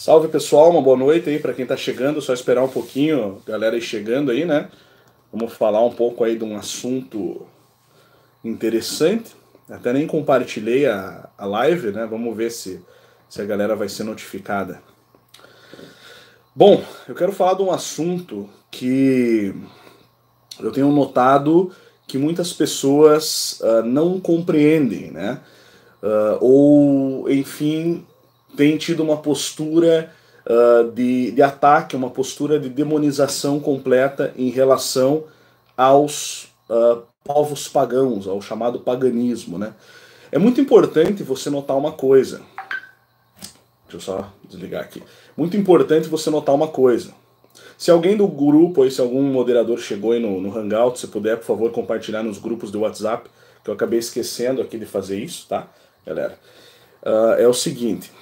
Salve pessoal, uma boa noite aí para quem tá chegando, só esperar um pouquinho, galera aí chegando aí, né? Vamos falar um pouco aí de um assunto interessante. Até nem compartilhei a live, né? Vamos ver se a galera vai ser notificada. Bom, eu quero falar de um assunto que eu tenho notado que muitas pessoas não compreendem, né? Ou, enfim, têm tido uma postura de ataque, uma postura de demonização completa em relação aos povos pagãos, ao chamado paganismo, né? É muito importante você notar uma coisa. Deixa eu só desligar aqui. Muito importante você notar uma coisa. Se alguém do grupo, ou se algum moderador chegou aí no Hangout, se puder, por favor, compartilhar nos grupos do WhatsApp, que eu acabei esquecendo aqui de fazer isso, tá, galera? É o seguinte.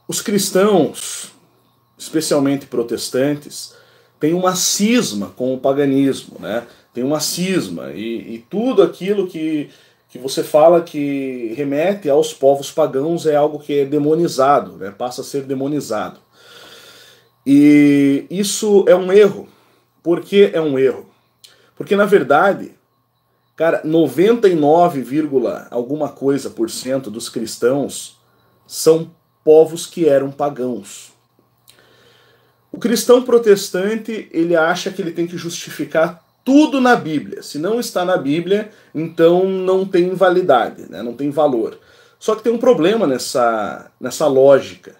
Os cristãos, especialmente protestantes, têm uma cisma com o paganismo, né? Tem uma cisma, e tudo aquilo que você fala que remete aos povos pagãos é algo que é demonizado, né? Passa a ser demonizado. E isso é um erro. Por que é um erro? Porque, na verdade, cara, 99, alguma coisa por cento dos cristãos são povos que eram pagãos. O cristão protestante, ele acha que ele tem que justificar tudo na Bíblia. Se não está na Bíblia, então não tem validade, né? Não tem valor. Só que tem um problema nessa lógica.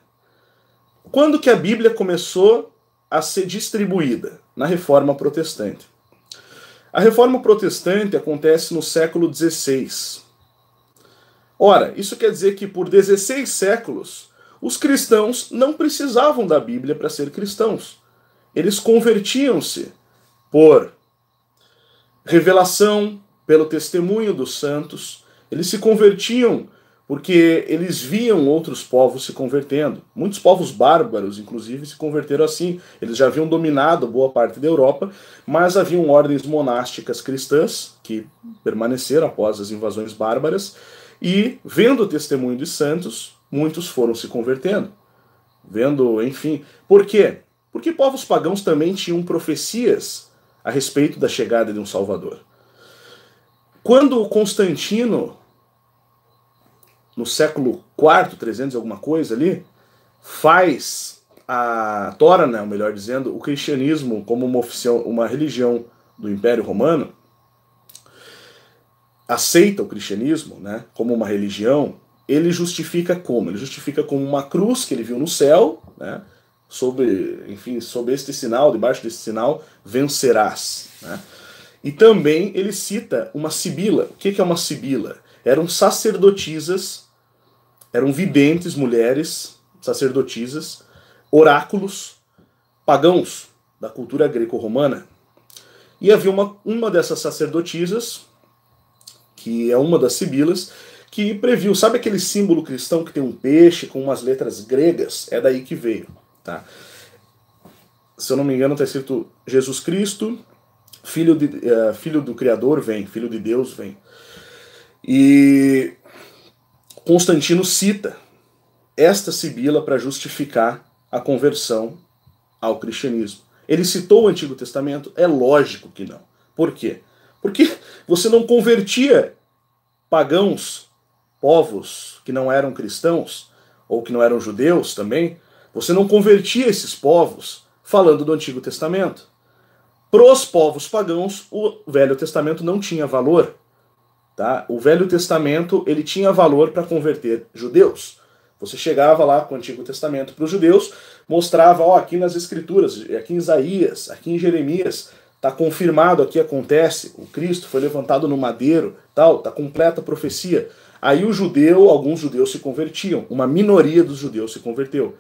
Quando que a Bíblia começou a ser distribuída? Na Reforma Protestante. A Reforma Protestante acontece no século XVI. Ora, isso quer dizer que por 16 séculos, os cristãos não precisavam da Bíblia para ser cristãos. Eles convertiam-se por revelação, pelo testemunho dos santos. Eles se convertiam porque eles viam outros povos se convertendo. Muitos povos bárbaros, inclusive, se converteram assim. Eles já haviam dominado boa parte da Europa, mas haviam ordens monásticas cristãs que permaneceram após as invasões bárbaras, e vendo o testemunho de santos, muitos foram se convertendo. Vendo, enfim. Por quê? Porque povos pagãos também tinham profecias a respeito da chegada de um Salvador. Quando Constantino, no século IV, 300 alguma coisa ali, torna, melhor dizendo, o cristianismo como uma religião do Império Romano, aceita o cristianismo, né, como uma religião, ele justifica como? Ele justifica como uma cruz que ele viu no céu, né, sob este sinal, debaixo desse sinal, vencerás. Né? E também ele cita uma sibila. O que é uma sibila? Eram sacerdotisas, eram videntes, mulheres, sacerdotisas, oráculos, pagãos da cultura greco-romana. E havia uma dessas sacerdotisas, que é uma das sibilas, que previu, sabe aquele símbolo cristão que tem um peixe com umas letras gregas? É daí que veio. Tá? Se eu não me engano, está escrito Jesus Cristo, filho do Criador, vem, filho de Deus, vem. E Constantino cita esta sibila para justificar a conversão ao cristianismo. Ele citou o Antigo Testamento? É lógico que não. Por quê? Porque você não convertia pagãos, povos que não eram cristãos, ou que não eram judeus também, você não convertia esses povos falando do Antigo Testamento. Para os povos pagãos, o Velho Testamento não tinha valor. Tá? O Velho Testamento ele tinha valor para converter judeus. Você chegava lá com o Antigo Testamento para os judeus, mostrava, ó, aqui nas Escrituras, aqui em Isaías, aqui em Jeremias, está confirmado, aqui acontece, o Cristo foi levantado no madeiro, tal, está completa a profecia. Aí alguns judeus se convertiam, uma minoria dos judeus se converteu.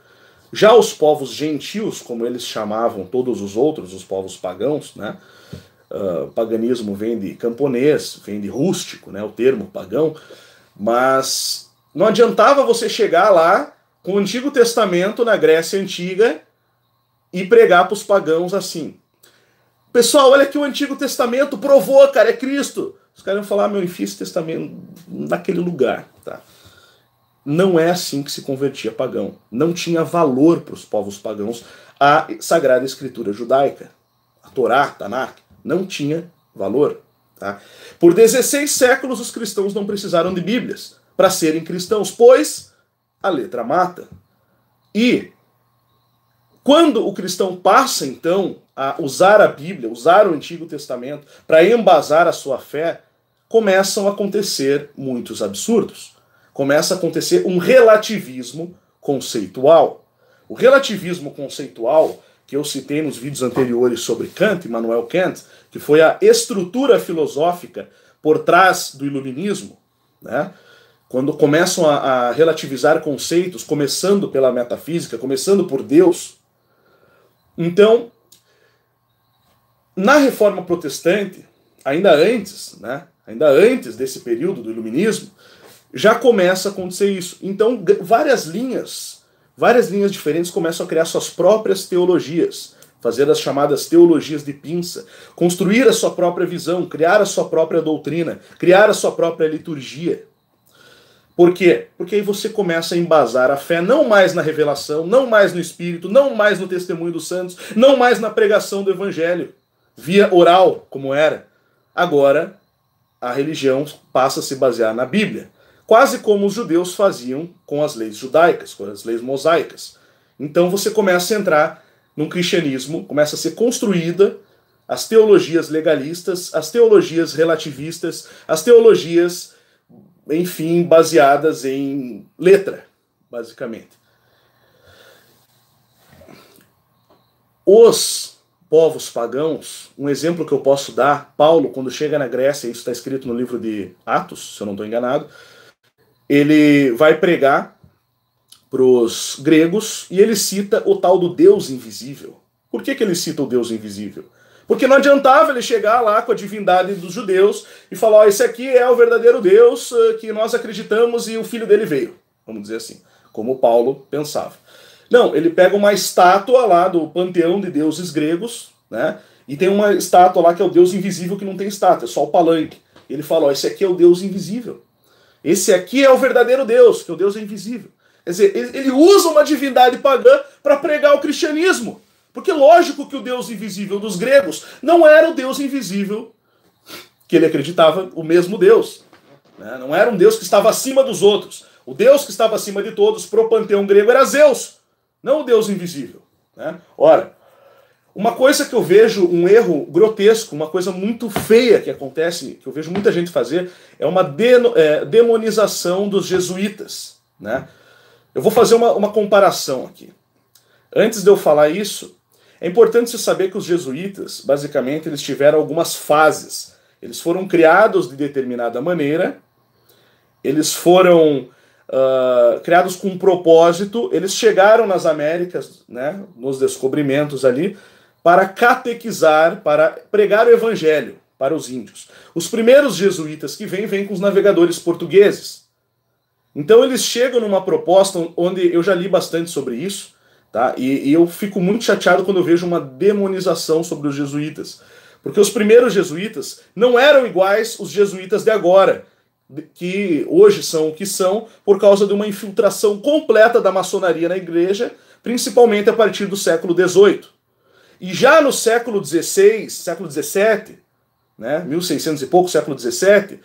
Já os povos gentios, como eles chamavam todos os outros, os povos pagãos, né? Paganismo vem de camponês, vem de rústico, né? O termo pagão, mas não adiantava você chegar lá com o Antigo Testamento na Grécia Antiga e pregar para os pagãos assim. Pessoal, olha aqui o Antigo Testamento, provou, cara, é Cristo. Os caras iam falar, meu, enfia esse testamento naquele lugar, tá? não é assim que se convertia pagão. Não tinha valor para os povos pagãos a Sagrada Escritura judaica. A Torá, Tanakh, não tinha valor. Tá? Por 16 séculos os cristãos não precisaram de Bíblias para serem cristãos, pois a letra mata. E quando o cristão passa, então, a usar a Bíblia, usar o Antigo Testamento para embasar a sua fé, começam a acontecer muitos absurdos. Começa a acontecer um relativismo conceitual. O relativismo conceitual, que eu citei nos vídeos anteriores sobre Kant, Immanuel Kant, que foi a estrutura filosófica por trás do iluminismo, né? Quando começam a relativizar conceitos, começando pela metafísica, começando por Deus. Então, na Reforma Protestante, ainda antes, né? Ainda antes desse período do iluminismo, já começa a acontecer isso. Então, várias linhas diferentes começam a criar suas próprias teologias, fazer as chamadas teologias de pinça, construir a sua própria visão, criar a sua própria doutrina, criar a sua própria liturgia. Por quê? Porque aí você começa a embasar a fé não mais na revelação, não mais no Espírito, não mais no testemunho dos santos, não mais na pregação do Evangelho, via oral, como era. Agora, a religião passa a se basear na Bíblia, quase como os judeus faziam com as leis judaicas, com as leis mosaicas. Então você começa a entrar num cristianismo, começa a ser construída as teologias legalistas, as teologias relativistas, as teologias, enfim, baseadas em letra, basicamente. Os povos pagãos, um exemplo que eu posso dar, Paulo, quando chega na Grécia, isso está escrito no livro de Atos, se eu não estou enganado, ele vai pregar para os gregos e ele cita o tal do Deus invisível. Por que ele cita o Deus invisível? Porque não adiantava ele chegar lá com a divindade dos judeus e falar, ó, esse aqui é o verdadeiro Deus que nós acreditamos e o filho dele veio. Vamos dizer assim, como Paulo pensava. Não, ele pega uma estátua lá do panteão de deuses gregos, né? E tem uma estátua lá que é o Deus invisível que não tem estátua, é só o palanque. Ele fala, ó, esse aqui é o Deus invisível. Esse aqui é o verdadeiro Deus, que o Deus é invisível. Quer dizer, ele usa uma divindade pagã para pregar o cristianismo. Porque lógico que o Deus invisível dos gregos não era o Deus invisível que ele acreditava, o mesmo Deus. Né? Não era um Deus que estava acima dos outros. O Deus que estava acima de todos pro panteão grego era Zeus, não o Deus invisível. Né? Ora, uma coisa que eu vejo, um erro grotesco, uma coisa muito feia que acontece, que eu vejo muita gente fazer, é uma demonização dos jesuítas. Né? Eu vou fazer uma comparação aqui. Antes de eu falar isso, é importante se saber que os jesuítas, basicamente, eles tiveram algumas fases. Eles foram criados de determinada maneira, eles foram criados com um propósito, eles chegaram nas Américas, né, nos descobrimentos ali, para catequizar, para pregar o evangelho para os índios. Os primeiros jesuítas que vêm com os navegadores portugueses. Então eles chegam numa proposta onde eu já li bastante sobre isso, tá? E eu fico muito chateado quando eu vejo uma demonização sobre os jesuítas. Porque os primeiros jesuítas não eram iguais os jesuítas de agora, que hoje são o que são, por causa de uma infiltração completa da maçonaria na igreja, principalmente a partir do século XVIII. E já no século XVI, século XVII, né, 1600 e pouco, século XVII,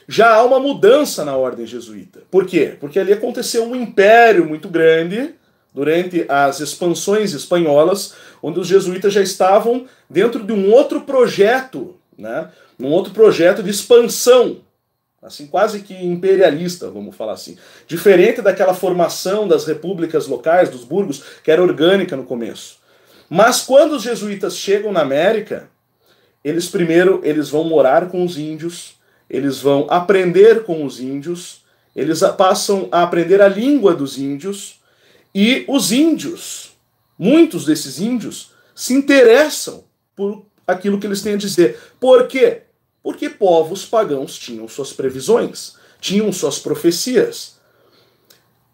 já há uma mudança na ordem jesuíta. Por quê? Porque ali aconteceu um império muito grande, durante as expansões espanholas, onde os jesuítas já estavam dentro de um outro projeto, né? Um outro projeto de expansão, assim, quase que imperialista, vamos falar assim. Diferente daquela formação das repúblicas locais, dos burgos, que era orgânica no começo. Mas quando os jesuítas chegam na América, eles vão morar com os índios, eles vão aprender com os índios, eles passam a aprender a língua dos índios, e os índios, muitos desses índios, se interessam por aquilo que eles têm a dizer. Por quê? Porque povos pagãos tinham suas previsões, tinham suas profecias.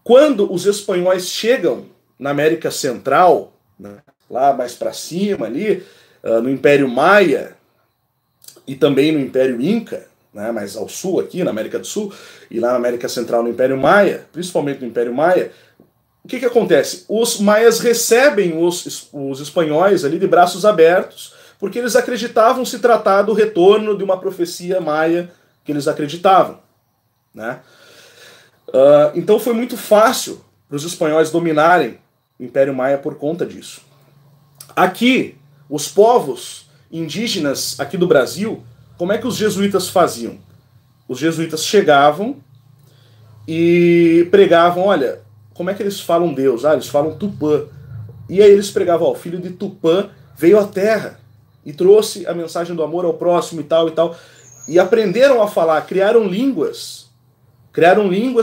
Quando os espanhóis chegam na América Central, né, lá mais para cima, ali, no Império Maia e também no Império Inca, né, mais ao sul aqui, na América do Sul, e lá na América Central no Império Maia, principalmente no Império Maia, o que acontece? Os maias recebem os espanhóis ali de braços abertos, porque eles acreditavam se tratar do retorno de uma profecia maia que eles acreditavam, né? Então foi muito fácil para os espanhóis dominarem o Império Maia por conta disso. Aqui, os povos indígenas aqui do Brasil, como é que os jesuítas faziam? Os jesuítas chegavam e pregavam, olha, como é que eles falam Deus? Eles falam Tupã. E aí eles pregavam, o filho de Tupã veio à Terra e trouxe a mensagem do amor ao próximo e tal e tal. E aprenderam a falar, criaram línguas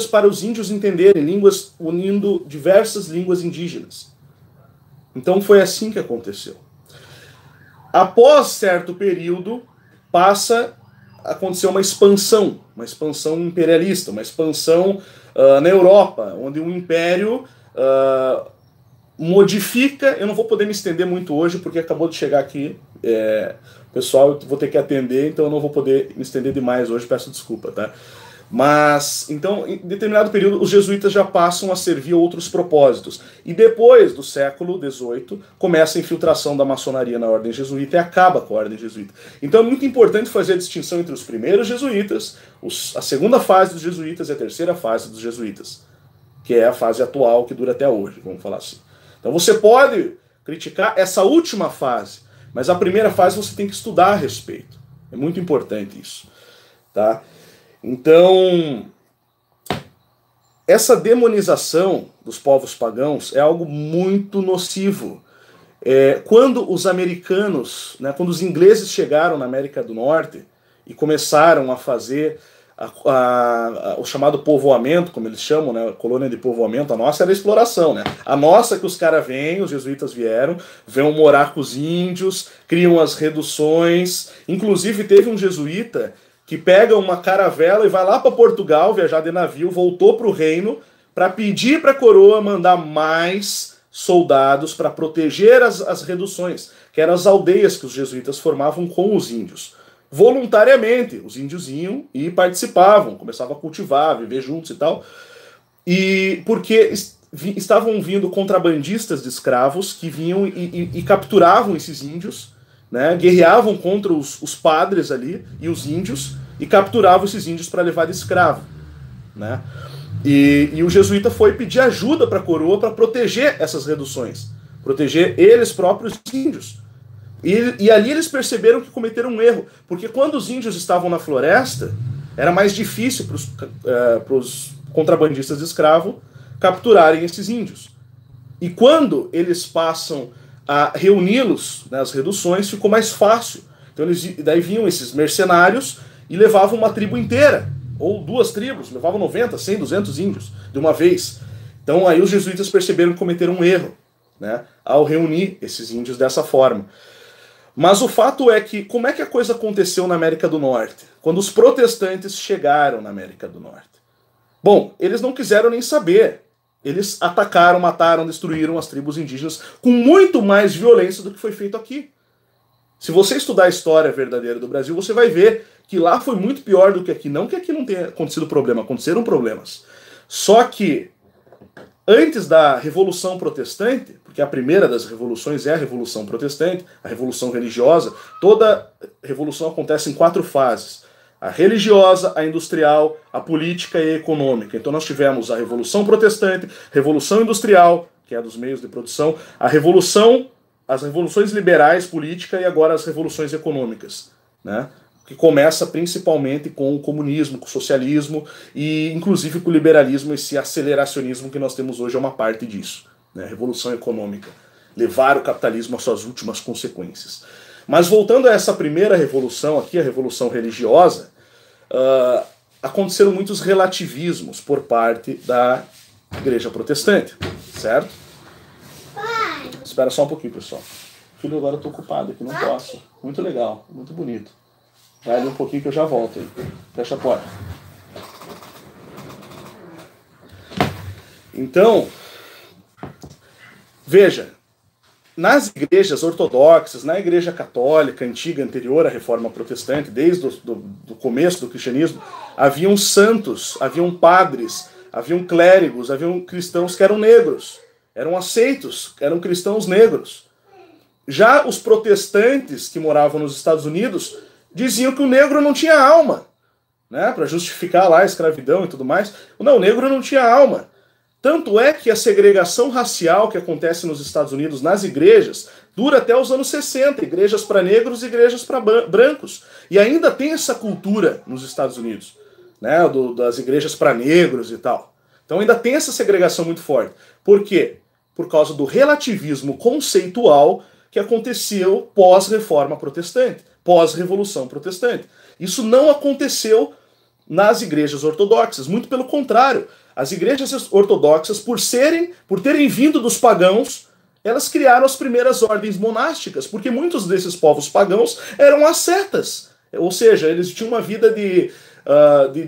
para os índios entenderem, línguas unindo diversas línguas indígenas. Então foi assim que aconteceu. Após certo período, passa a acontecer uma expansão imperialista, uma expansão na Europa, onde um império modifica. Eu não vou poder me estender muito hoje, porque acabou de chegar aqui. Pessoal, eu vou ter que atender, então eu não vou poder me estender demais hoje, peço desculpa, tá? Mas, então, em determinado período, os jesuítas já passam a servir a outros propósitos. E depois do século XVIII, começa a infiltração da maçonaria na ordem jesuíta e acaba com a ordem jesuíta. Então é muito importante fazer a distinção entre os primeiros jesuítas, a segunda fase dos jesuítas e a terceira fase dos jesuítas, que é a fase atual, que dura até hoje, vamos falar assim. Então você pode criticar essa última fase, mas a primeira fase você tem que estudar a respeito. É muito importante isso, tá? Então, essa demonização dos povos pagãos é algo muito nocivo. Quando os americanos, né, quando os ingleses chegaram na América do Norte e começaram a fazer o chamado povoamento, como eles chamam, né, colônia de povoamento, a nossa era a exploração, né? A nossa que os caras vêm, os jesuítas vieram morar com os índios, criam as reduções. Inclusive teve um jesuíta que pega uma caravela e vai lá para Portugal, viajar de navio, voltou para o reino para pedir para a coroa mandar mais soldados para proteger as reduções, que eram as aldeias que os jesuítas formavam com os índios. Voluntariamente, os índios iam e participavam, começavam a cultivar, viver juntos e tal. E porque estavam vindo contrabandistas de escravos que vinham e capturavam esses índios, né, guerreavam contra os padres ali e os índios e capturavam esses índios para levar de escravo, né? E o jesuíta foi pedir ajuda para a coroa para proteger essas reduções, proteger eles próprios índios. E ali eles perceberam que cometeram um erro, porque quando os índios estavam na floresta, era mais difícil para os contrabandistas de escravo capturarem esses índios. E quando eles passam a reuni-los, né, as reduções, ficou mais fácil. Então daí vinham esses mercenários e levavam uma tribo inteira, ou duas tribos, levavam 90, 100, 200 índios de uma vez. Então aí os jesuítas perceberam que cometeram um erro, né, ao reunir esses índios dessa forma. Mas o fato é que, como é que a coisa aconteceu na América do Norte? Quando os protestantes chegaram na América do Norte. Bom, eles não quiseram nem saber. Eles atacaram, mataram, destruíram as tribos indígenas com muito mais violência do que foi feito aqui. Se você estudar a história verdadeira do Brasil, você vai ver que lá foi muito pior do que aqui. Não que aqui não tenha acontecido problema, aconteceram problemas. Só que, antes da Revolução Protestante, porque a primeira das revoluções é a Revolução Protestante, a Revolução Religiosa, toda revolução acontece em 4 fases. A religiosa, a industrial, a política e a econômica. Então nós tivemos a Revolução Protestante, Revolução Industrial, que é dos meios de produção, as revoluções liberais, política, e agora as revoluções econômicas, né? Que começa principalmente com o comunismo, com o socialismo e inclusive com o liberalismo, esse aceleracionismo que nós temos hoje é uma parte disso, né? Revolução econômica, levar o capitalismo às suas últimas consequências. Mas voltando a essa primeira revolução aqui, a revolução religiosa, aconteceram muitos relativismos por parte da igreja protestante, certo? Pai. Espera só um pouquinho, pessoal. Filho, agora eu estou ocupado aqui, não posso. Muito legal, muito bonito. Vai ali um pouquinho que eu já volto aí. Fecha a porta. Então, veja, nas igrejas ortodoxas, na igreja católica antiga, anterior à reforma protestante, desde o começo do cristianismo, haviam santos, haviam padres, haviam clérigos, haviam cristãos que eram negros, eram aceitos, eram cristãos negros. Já os protestantes que moravam nos Estados Unidos diziam que o negro não tinha alma, né, para justificar lá a escravidão e tudo mais. Não, o negro não tinha alma. Tanto é que a segregação racial que acontece nos Estados Unidos nas igrejas dura até os anos 60, igrejas para negros e igrejas para brancos. E ainda tem essa cultura nos Estados Unidos, né, das igrejas para negros e tal. Então ainda tem essa segregação muito forte. Por quê? Por causa do relativismo conceitual que aconteceu pós-reforma protestante, pós-revolução protestante. Isso não aconteceu nas igrejas ortodoxas, muito pelo contrário. As igrejas ortodoxas, por terem vindo dos pagãos, elas criaram as primeiras ordens monásticas, porque muitos desses povos pagãos eram ascetas, ou seja, eles tinham uma vida de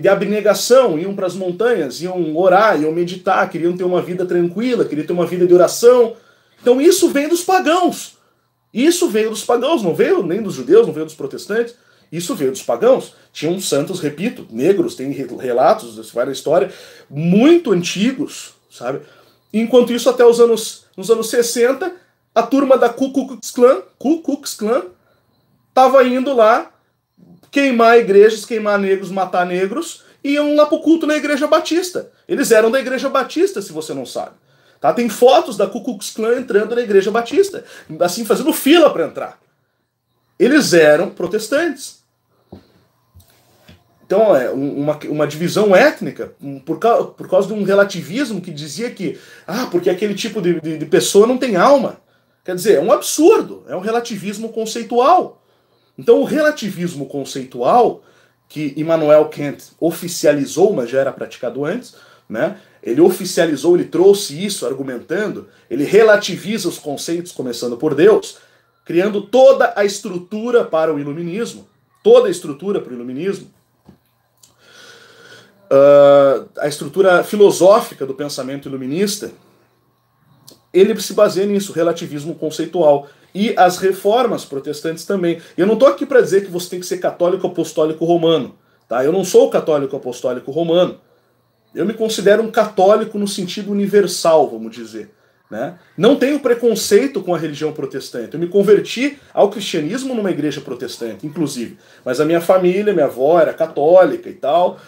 abnegação, iam para as montanhas, iam orar, iam meditar, queriam ter uma vida tranquila, queriam ter uma vida de oração. Então isso vem dos pagãos. Isso veio dos pagãos, não veio nem dos judeus, não veio dos protestantes. Isso veio dos pagãos. Tinham santos, repito, negros, tem relatos, isso vai na história, muito antigos, sabe? Enquanto isso, até nos anos 60, a turma da Ku Klux Klan, estava indo lá queimar igrejas, queimar negros, matar negros, e iam lá pro culto na Igreja Batista. Eles eram da Igreja Batista, se você não sabe. Tá? Tem fotos da Ku Klux Klan entrando na Igreja Batista, assim, fazendo fila para entrar. Eles eram protestantes. Então, é uma divisão étnica por causa de um relativismo que dizia que, porque aquele tipo de pessoa não tem alma. Quer dizer, é um absurdo, é um relativismo conceitual. Então, o relativismo conceitual, que Immanuel Kant oficializou, mas já era praticado antes, né? Ele oficializou, ele trouxe isso argumentando, ele relativiza os conceitos, começando por Deus, criando toda a estrutura para o iluminismo, toda a estrutura para o iluminismo, a estrutura filosófica do pensamento iluminista, ele se baseia nisso, relativismo conceitual. E as reformas protestantes também. Eu não estou aqui para dizer que você tem que ser católico apostólico romano. Tá? Eu não sou católico apostólico romano. Eu me considero um católico no sentido universal, vamos dizer. Né? Não tenho preconceito com a religião protestante. Eu me converti ao cristianismo numa igreja protestante, inclusive. Mas a minha família, minha avó era católica e tal.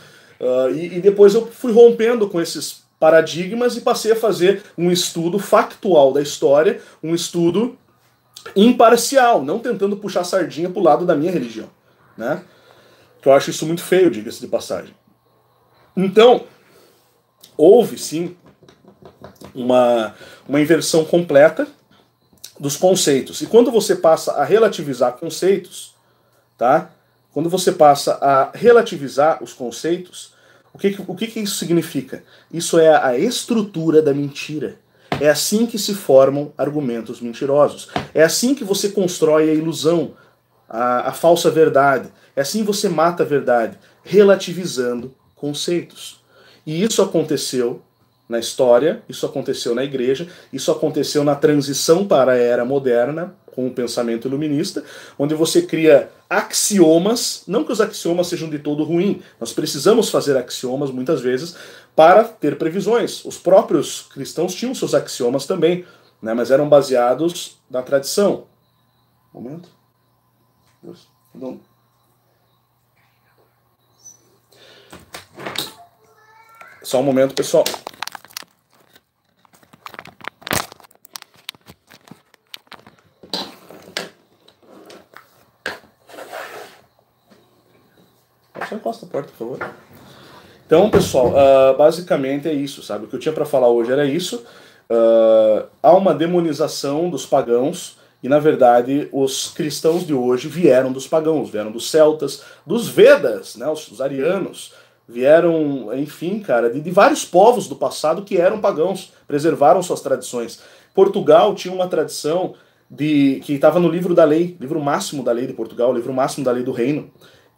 E depois eu fui rompendo com esses paradigmas e passei a fazer um estudo factual da história, um estudo imparcial, não tentando puxar sardinha pro lado da minha religião. Né? Que eu acho isso muito feio, diga-se de passagem. Então, houve sim uma inversão completa dos conceitos. E quando você passa a relativizar conceitos, tá? Quando você passa a relativizar os conceitos, o que isso significa? Isso é a estrutura da mentira. É assim que se formam argumentos mentirosos. É assim que você constrói a ilusão, a falsa verdade. É assim que você mata a verdade, relativizando conceitos. E isso aconteceu na história, isso aconteceu na igreja, isso aconteceu na transição para a era moderna, com o pensamento iluminista, onde você cria axiomas, não que os axiomas sejam de todo ruim, nós precisamos fazer axiomas muitas vezes para ter previsões. Os próprios cristãos tinham seus axiomas também, né, mas eram baseados na tradição. Um momento. Deus, não. Só um momento, pessoal. Só encosta a porta, por favor. Então, pessoal, basicamente é isso, sabe? O que eu tinha para falar hoje era isso. Há uma demonização dos pagãos e, na verdade, os cristãos de hoje vieram dos pagãos, vieram dos celtas, dos Vedas, né? Os arianos, vieram, enfim, cara, de vários povos do passado que eram pagãos, preservaram suas tradições. Portugal tinha uma tradição que estava no livro da lei, livro máximo da lei de Portugal, livro máximo da lei do reino,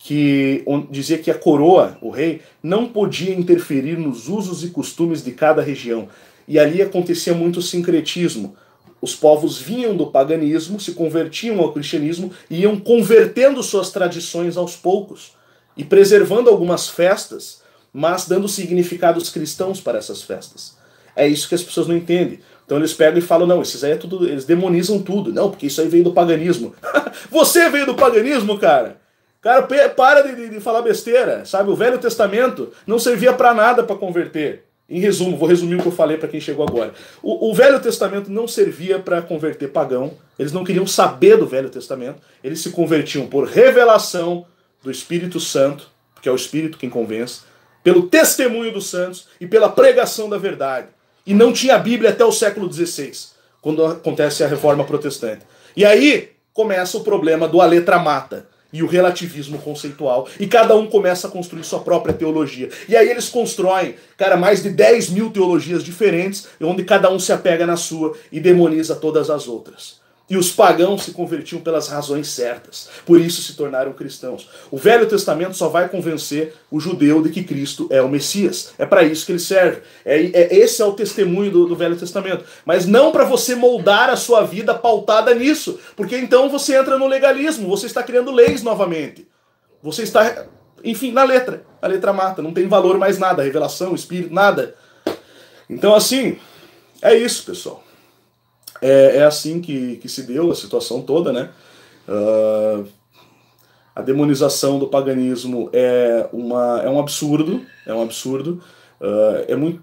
que dizia que a coroa, o rei, não podia interferir nos usos e costumes de cada região. E ali acontecia muito sincretismo. os povos vinham do paganismo, se convertiam ao cristianismo e iam convertendo suas tradições aos poucos e preservando algumas festas, mas dando significados cristãos para essas festas. É isso que as pessoas não entendem. Então eles pegam e falam, não, esses aí é tudo, eles demonizam tudo. Não, porque isso aí veio do paganismo. Você veio do paganismo, cara. Cara, para de falar besteira, sabe? O Velho Testamento não servia para nada para converter. Em resumo, vou resumir o que eu falei para quem chegou agora. O Velho Testamento não servia para converter pagão. Eles não queriam saber do Velho Testamento. Eles se convertiam por revelação do Espírito Santo, porque é o Espírito quem convence, pelo testemunho dos santos e pela pregação da verdade. E não tinha Bíblia até o século XVI, quando acontece a Reforma Protestante. E aí começa o problema do a letra mata e o relativismo conceitual. E cada um começa a construir sua própria teologia. E aí eles constroem, cara, mais de 10 mil teologias diferentes, onde cada um se apega na sua e demoniza todas as outras. E os pagãos se convertiam pelas razões certas. Por isso se tornaram cristãos. O Velho Testamento só vai convencer o judeu de que Cristo é o Messias. É para isso que ele serve. Esse é o testemunho do Velho Testamento. Mas não para você moldar a sua vida pautada nisso. Porque então você entra no legalismo. Você está criando leis novamente. Você está, enfim, na letra. A letra mata. Não tem valor mais nada. Revelação, Espírito, nada. Então assim, é isso, pessoal. É assim que se deu a situação toda, né? A demonização do paganismo é um absurdo,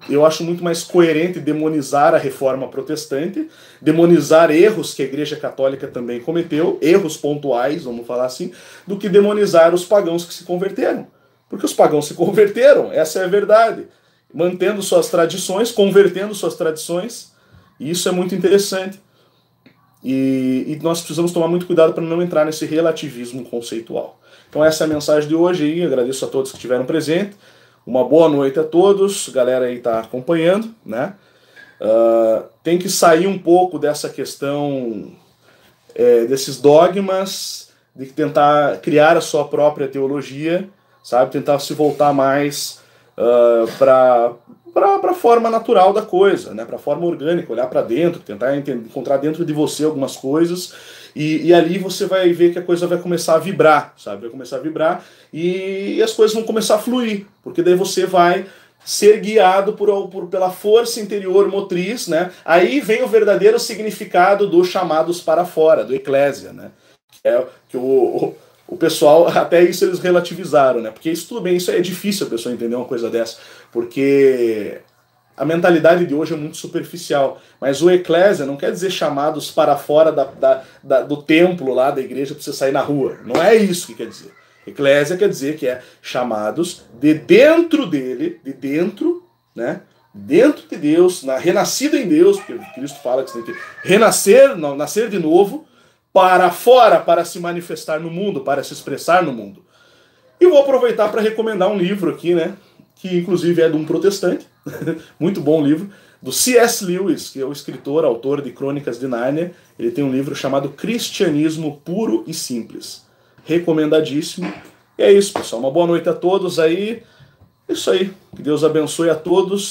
eu acho muito mais coerente demonizar a reforma protestante, demonizar erros que a Igreja Católica também cometeu, erros pontuais, vamos falar assim, do que demonizar os pagãos que se converteram. Porque os pagãos se converteram, essa é a verdade, mantendo suas tradições, convertendo suas tradições. E isso é muito interessante. E nós precisamos tomar muito cuidado para não entrar nesse relativismo conceitual. Então essa é a mensagem de hoje aí. Agradeço a todos que estiveram presentes. Uma boa noite a todos. A galera aí está acompanhando, né? Tem que sair um pouco dessa questão, desses dogmas, de tentar criar a sua própria teologia, sabe? Tentar se voltar mais para a forma natural da coisa, né? Para a forma orgânica, olhar para dentro, tentar encontrar dentro de você algumas coisas, e ali você vai ver que a coisa vai começar a vibrar, sabe? Vai começar a vibrar e as coisas vão começar a fluir, porque daí você vai ser guiado pela força interior motriz, né? Aí vem o verdadeiro significado dos chamados para fora, do eclésia, né? Que o pessoal, até isso eles relativizaram, né? Porque isso tudo bem, isso é difícil a pessoa entender uma coisa dessa, porque a mentalidade de hoje é muito superficial. Mas o eclésia não quer dizer chamados para fora do templo lá, da igreja, para você sair na rua. Não é isso que quer dizer. Eclésia quer dizer que é chamados de dentro dele, de dentro, né? Dentro de Deus, renascido em Deus, porque Cristo fala que você tem que renascer, nascer de novo, para fora, para se manifestar no mundo, para se expressar no mundo. E vou aproveitar para recomendar um livro aqui, né? Que inclusive é de um protestante, muito bom livro, do C.S. Lewis, que é o escritor, autor de Crônicas de Nárnia. Ele tem um livro chamado Cristianismo Puro e Simples. Recomendadíssimo. E é isso, pessoal. Uma boa noite a todos aí. Isso aí. Que Deus abençoe a todos.